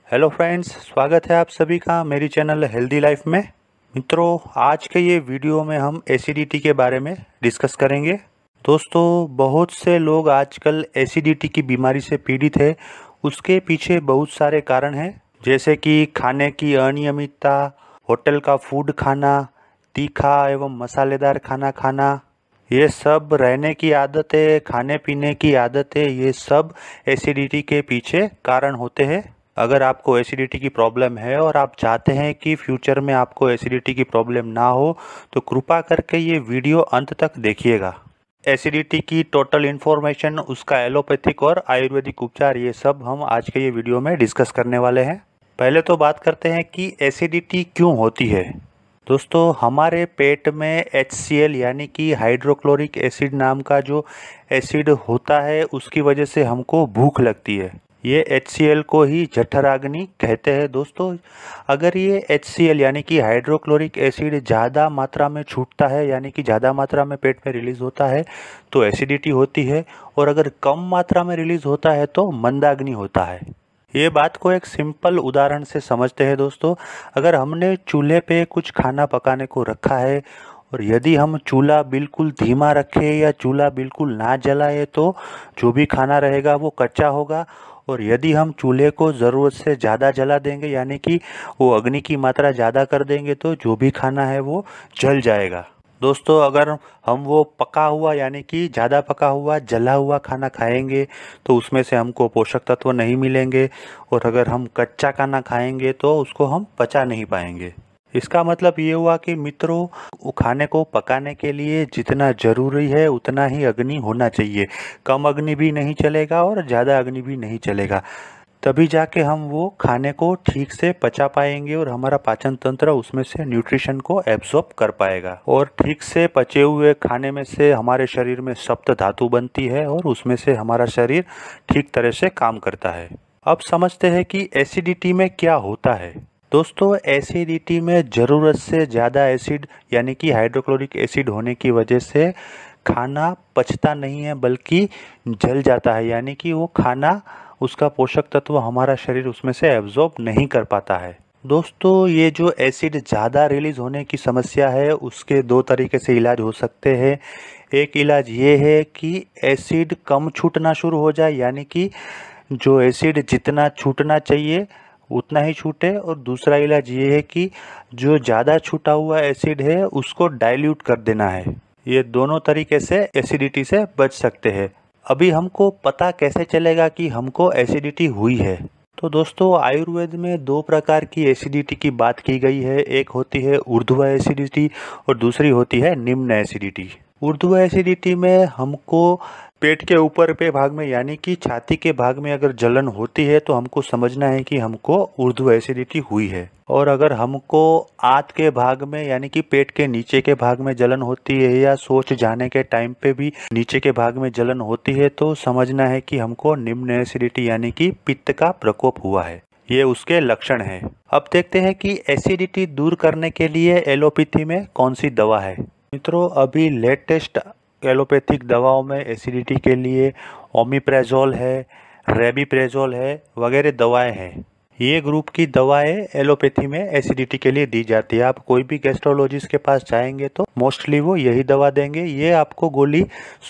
Hello friends, स्वागत है आप सभी का मेरी चैनल हेल्दी लाइफ में। मित्रों, आज के ये वीडियो में हम एसिडिटी के बारे में डिस्कस करेंगे। दोस्तों, बहुत से लोग आजकल एसिडिटी की बीमारी से पीड़ित है। उसके पीछे बहुत सारे कारण हैं, जैसे कि खाने की अनियमितता, होटल का फूड खाना, तीखा एवं मसालेदार खाना खाना, ये सब रहने की आदतें, खाने पीने की आदतें, ये सब एसिडिटी के पीछे कारण होते हैं। अगर आपको एसिडिटी की प्रॉब्लम है और आप चाहते हैं कि फ्यूचर में आपको एसिडिटी की प्रॉब्लम ना हो, तो कृपा करके ये वीडियो अंत तक देखिएगा। एसिडिटी की टोटल इन्फॉर्मेशन, उसका एलोपैथिक और आयुर्वेदिक उपचार, ये सब हम आज के ये वीडियो में डिस्कस करने वाले हैं। पहले तो बात करते हैं कि एसिडिटी क्यों होती है। दोस्तों, हमारे पेट में HCl यानी कि हाइड्रोक्लोरिक एसिड नाम का जो एसिड होता है, उसकी वजह से हमको भूख लगती है। ये HCl को ही जठराग्नि कहते हैं। दोस्तों, अगर ये HCl यानी कि हाइड्रोक्लोरिक एसिड ज़्यादा मात्रा में छूटता है, यानी कि ज़्यादा मात्रा में पेट में रिलीज़ होता है, तो एसिडिटी होती है। और अगर कम मात्रा में रिलीज़ होता है तो मंदाग्नि होता है। ये बात को एक सिंपल उदाहरण से समझते हैं। दोस्तों, अगर हमने चूल्हे पे कुछ खाना पकाने को रखा है और यदि हम चूल्हा बिल्कुल धीमा रखें या चूल्हा बिल्कुल ना जलाए, तो जो भी खाना रहेगा वो कच्चा होगा। और यदि हम चूल्हे को ज़रूरत से ज़्यादा जला देंगे, यानी कि वो अग्नि की मात्रा ज़्यादा कर देंगे, तो जो भी खाना है वो जल जाएगा। दोस्तों, अगर हम वो पका हुआ यानी कि ज़्यादा पका हुआ जला हुआ खाना खाएंगे, तो उसमें से हमको पोषक तत्व नहीं मिलेंगे। और अगर हम कच्चा खाना खाएंगे तो उसको हम पचा नहीं पाएंगे। इसका मतलब ये हुआ कि मित्रों, वो खाने को पकाने के लिए जितना ज़रूरी है उतना ही अग्नि होना चाहिए। कम अग्नि भी नहीं चलेगा और ज़्यादा अग्नि भी नहीं चलेगा। तभी जाके हम वो खाने को ठीक से पचा पाएंगे और हमारा पाचन तंत्र उसमें से न्यूट्रिशन को एब्जॉर्ब कर पाएगा। और ठीक से पचे हुए खाने में से हमारे शरीर में सप्त धातु बनती है और उसमें से हमारा शरीर ठीक तरह से काम करता है। अब समझते हैं कि एसिडिटी में क्या होता है। दोस्तों, एसिडिटी में ज़रूरत से ज़्यादा एसिड यानी कि हाइड्रोक्लोरिक एसिड होने की वजह से खाना पचता नहीं है, बल्कि जल जाता है। यानी कि वो खाना, उसका पोषक तत्व हमारा शरीर उसमें से एब्जॉर्ब नहीं कर पाता है। दोस्तों, ये जो एसिड ज़्यादा रिलीज होने की समस्या है, उसके दो तरीके से इलाज हो सकते हैं। एक इलाज ये है कि एसिड कम छूटना शुरू हो जाए, यानी कि जो एसिड जितना छूटना चाहिए उतना ही छूटे। और दूसरा इलाज ये है कि जो ज़्यादा छूटा हुआ एसिड है उसको डाइल्यूट कर देना है। ये दोनों तरीके से एसिडिटी से बच सकते हैं। अभी हमको पता कैसे चलेगा कि हमको एसिडिटी हुई है? तो दोस्तों, आयुर्वेद में दो प्रकार की एसिडिटी की बात की गई है। एक होती है ऊर्ध्व एसिडिटी और दूसरी होती है निम्न एसिडिटी। ऊर्ध्व एसिडिटी में हमको पेट के ऊपर पे भाग में यानी कि छाती के भाग में अगर जलन होती है, तो हमको समझना है कि हमको ऊर्ध्व एसिडिटी हुई है। और अगर हमको आंत के भाग में यानी कि पेट के नीचे के भाग में जलन होती है या शौच जाने के टाइम पे भी नीचे के भाग में जलन होती है, तो समझना है कि हमको निम्न एसिडिटी यानी कि पित्त का प्रकोप हुआ है। ये उसके लक्षण हैं। अब देखते हैं कि एसिडिटी दूर करने के लिए एलोपैथी में कौन सी दवा है। मित्रों, अभी लेटेस्ट एलोपैथिक दवाओं में एसिडिटी के लिए ओमिप्रेजोल है, रेबिप्रेजोल है, वगैरह दवाएं हैं। ये ग्रुप की दवाएं एलोपैथी में एसिडिटी के लिए दी जाती है। आप कोई भी गैस्ट्रोलॉजिस्ट के पास जाएंगे तो मोस्टली वो यही दवा देंगे। ये आपको गोली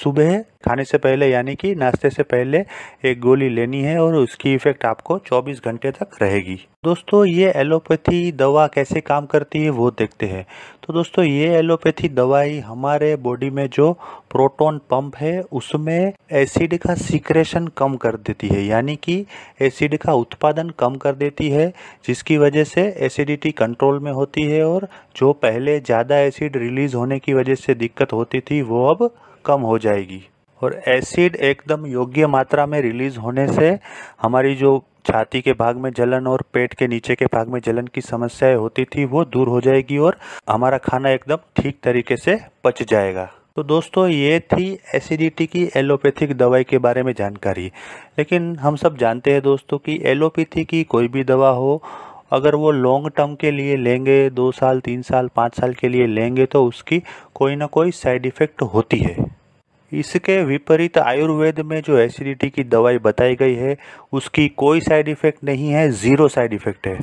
सुबह खाने से पहले यानी कि नाश्ते से पहले एक गोली लेनी है और उसकी इफेक्ट आपको 24 घंटे तक रहेगी। दोस्तों, ये एलोपैथी दवा कैसे काम करती है वो देखते हैं। तो दोस्तों, ये एलोपैथी दवाई हमारे बॉडी में जो प्रोटॉन पंप है उसमें एसिड का सीक्रेशन कम कर देती है, यानी कि एसिड का उत्पादन कम कर देती है, जिसकी वजह से एसिडिटी कंट्रोल में होती है। और जो पहले ज़्यादा एसिड रिलीज होने की वजह से दिक्कत होती थी वो अब कम हो जाएगी। और एसिड एकदम योग्य मात्रा में रिलीज होने से हमारी जो छाती के भाग में जलन और पेट के नीचे के भाग में जलन की समस्याएं होती थी वो दूर हो जाएगी और हमारा खाना एकदम ठीक तरीके से पच जाएगा। तो दोस्तों, ये थी एसिडिटी की एलोपैथिक दवाई के बारे में जानकारी। लेकिन हम सब जानते हैं दोस्तों कि एलोपैथी की कोई भी दवा हो, अगर वो लॉन्ग टर्म के लिए लेंगे, 2 साल 3 साल 5 साल के लिए लेंगे, तो उसकी कोई ना कोई साइड इफ़ेक्ट होती है। इसके विपरीत आयुर्वेद में जो एसिडिटी की दवाई बताई गई है उसकी कोई साइड इफ़ेक्ट नहीं है, ज़ीरो साइड इफ़ेक्ट है।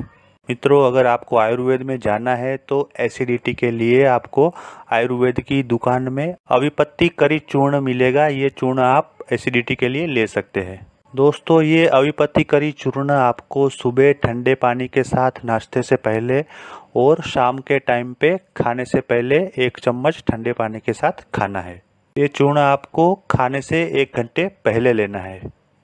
मित्रों, अगर आपको आयुर्वेद में जाना है तो एसिडिटी के लिए आपको आयुर्वेद की दुकान में अविपत्ति करी चूर्ण मिलेगा। ये चूर्ण आप एसिडिटी के लिए ले सकते हैं। दोस्तों, ये अविपत्ति करी चूर्ण आपको सुबह ठंडे पानी के साथ नाश्ते से पहले और शाम के टाइम पे खाने से पहले 1 चम्मच ठंडे पानी के साथ खाना है। ये चूर्ण आपको खाने से 1 घंटे पहले लेना है।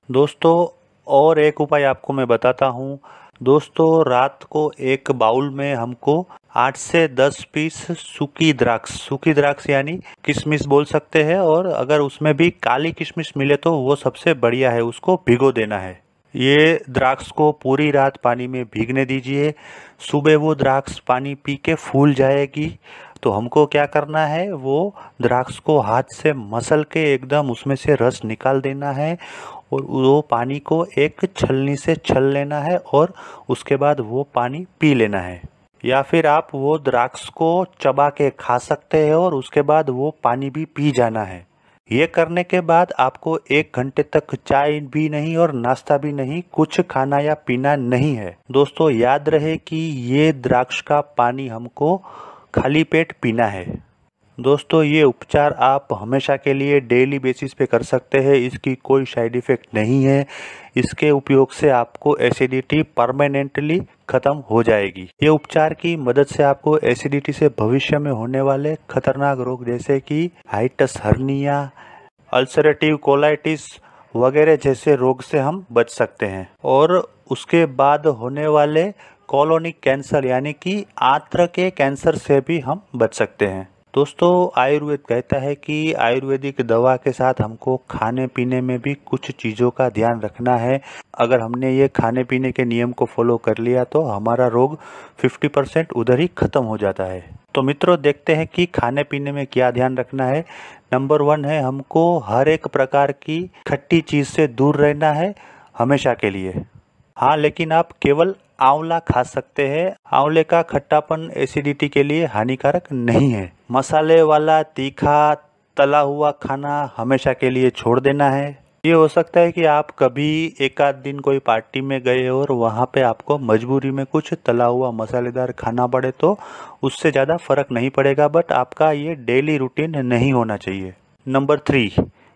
दोस्तों, और एक उपाय आपको मैं बताता हूँ। दोस्तों, रात को एक बाउल में हमको 8 से 10 पीस सूखी द्राक्ष यानी किशमिश बोल सकते हैं, और अगर उसमें भी काली किशमिश मिले तो वो सबसे बढ़िया है, उसको भिगो देना है। ये द्राक्ष को पूरी रात पानी में भीगने दीजिए। सुबह वो द्राक्ष पानी पी के फूल जाएगी तो हमको क्या करना है, वो द्राक्ष को हाथ से मसल के एकदम उसमें से रस निकाल देना है और वो पानी को एक छलनी से छल लेना है और उसके बाद वो पानी पी लेना है। या फिर आप वो द्राक्ष को चबा के खा सकते हैं और उसके बाद वो पानी भी पी जाना है। ये करने के बाद आपको 1 घंटे तक चाय भी नहीं और नाश्ता भी नहीं, कुछ खाना या पीना नहीं है। दोस्तों, याद रहे कि ये द्राक्ष का पानी हमको खाली पेट पीना है। दोस्तों, ये उपचार आप हमेशा के लिए डेली बेसिस पे कर सकते हैं। इसकी कोई साइड इफ़ेक्ट नहीं है। इसके उपयोग से आपको एसिडिटी परमानेंटली ख़त्म हो जाएगी। ये उपचार की मदद से आपको एसिडिटी से भविष्य में होने वाले खतरनाक रोग जैसे कि हाइटस हर्निया, अल्सरेटिव कोलाइटिस वगैरह जैसे रोग से हम बच सकते हैं, और उसके बाद होने वाले कोलोनिक कैंसर यानी कि आंत्र के कैंसर से भी हम बच सकते हैं। दोस्तों, आयुर्वेद कहता है कि आयुर्वेदिक दवा के साथ हमको खाने पीने में भी कुछ चीज़ों का ध्यान रखना है। अगर हमने ये खाने पीने के नियम को फॉलो कर लिया तो हमारा रोग 50% उधर ही ख़त्म हो जाता है। तो मित्रों, देखते हैं कि खाने पीने में क्या ध्यान रखना है। नंबर 1 है, हमको हर एक प्रकार की खट्टी चीज़ से दूर रहना है हमेशा के लिए। हाँ, लेकिन आप केवल आंवला खा सकते हैं। आंवले का खट्टापन एसिडिटी के लिए हानिकारक नहीं है। मसाले वाला तीखा तला हुआ खाना हमेशा के लिए छोड़ देना है। ये हो सकता है कि आप कभी एक आध दिन कोई पार्टी में गए और वहाँ पे आपको मजबूरी में कुछ तला हुआ मसालेदार खाना पड़े, तो उससे ज़्यादा फर्क नहीं पड़ेगा, बट आपका ये डेली रूटीन नहीं होना चाहिए। नंबर 3,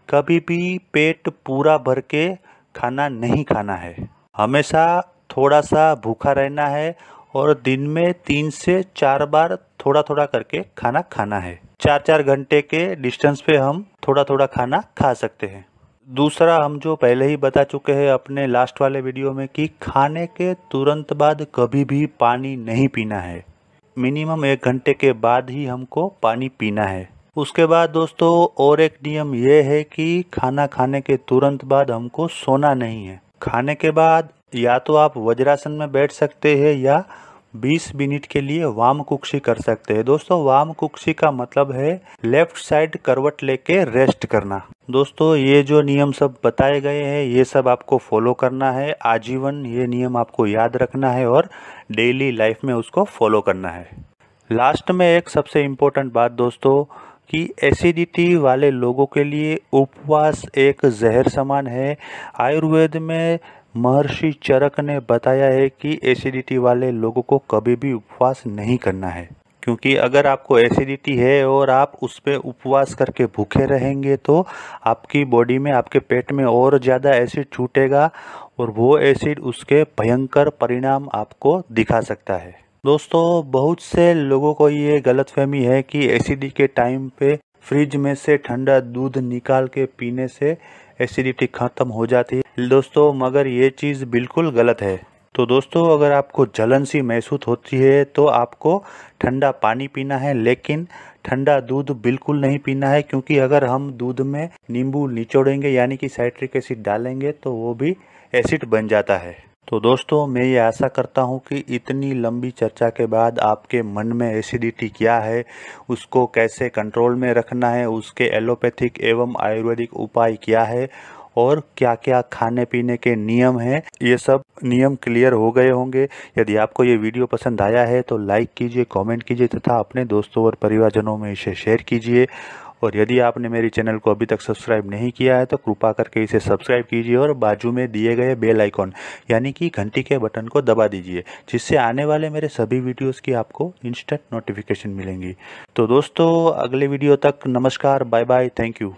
कभी भी पेट पूरा भर के खाना नहीं खाना है। हमेशा थोड़ा सा भूखा रहना है और दिन में 3 से 4 बार थोड़ा थोड़ा करके खाना खाना है। 4-4 घंटे के डिस्टेंस पे हम थोड़ा थोड़ा खाना खा सकते हैं। दूसरा, हम जो पहले ही बता चुके हैं अपने लास्ट वाले वीडियो में कि खाने के तुरंत बाद कभी भी पानी नहीं पीना है। मिनिमम 1 घंटे के बाद ही हमको पानी पीना है। उसके बाद दोस्तों, और एक नियम ये है कि खाना खाने के तुरंत बाद हमको सोना नहीं है। खाने के बाद या तो आप वज्रासन में बैठ सकते हैं या 20 मिनट के लिए वाम कुक्षी कर सकते हैं। दोस्तों, वाम कुक्षी का मतलब है लेफ्ट साइड करवट लेके रेस्ट करना। दोस्तों, ये जो नियम सब बताए गए हैं ये सब आपको फॉलो करना है आजीवन। ये नियम आपको याद रखना है और डेली लाइफ में उसको फॉलो करना है। लास्ट में एक सबसे इम्पोर्टेंट बात दोस्तों, कि एसिडिटी वाले लोगों के लिए उपवास एक जहर समान है। आयुर्वेद में महर्षि चरक ने बताया है कि एसिडिटी वाले लोगों को कभी भी उपवास नहीं करना है, क्योंकि अगर आपको एसिडिटी है और आप उस पर उपवास करके भूखे रहेंगे तो आपकी बॉडी में, आपके पेट में और ज़्यादा एसिड छूटेगा और वो एसिड उसके भयंकर परिणाम आपको दिखा सकता है। दोस्तों, बहुत से लोगों को ये गलतफहमी है कि एसिडिटी के टाइम पे फ्रिज में से ठंडा दूध निकाल के पीने से एसिडिटी ख़त्म हो जाती है। दोस्तों, मगर ये चीज़ बिल्कुल गलत है। तो दोस्तों, अगर आपको जलन सी महसूस होती है तो आपको ठंडा पानी पीना है, लेकिन ठंडा दूध बिल्कुल नहीं पीना है, क्योंकि अगर हम दूध में नींबू निचोड़ेंगे यानी कि साइट्रिक एसिड डालेंगे तो वो भी एसिड बन जाता है। तो दोस्तों, मैं ये आशा करता हूँ कि इतनी लंबी चर्चा के बाद आपके मन में एसिडिटी क्या है, उसको कैसे कंट्रोल में रखना है, उसके एलोपैथिक एवं आयुर्वेदिक उपाय क्या है और क्या क्या खाने पीने के नियम हैं, ये सब नियम क्लियर हो गए होंगे। यदि आपको ये वीडियो पसंद आया है तो लाइक कीजिए, कमेंट कीजिए तथा अपने दोस्तों और परिवारजनों में इसे शेयर कीजिए। और यदि आपने मेरे चैनल को अभी तक सब्सक्राइब नहीं किया है तो कृपा करके इसे सब्सक्राइब कीजिए और बाजू में दिए गए बेल आइकॉन यानी कि घंटी के बटन को दबा दीजिए, जिससे आने वाले मेरे सभी वीडियोस की आपको इंस्टेंट नोटिफिकेशन मिलेंगी। तो दोस्तों, अगले वीडियो तक नमस्कार, बाय बाय, थैंक यू।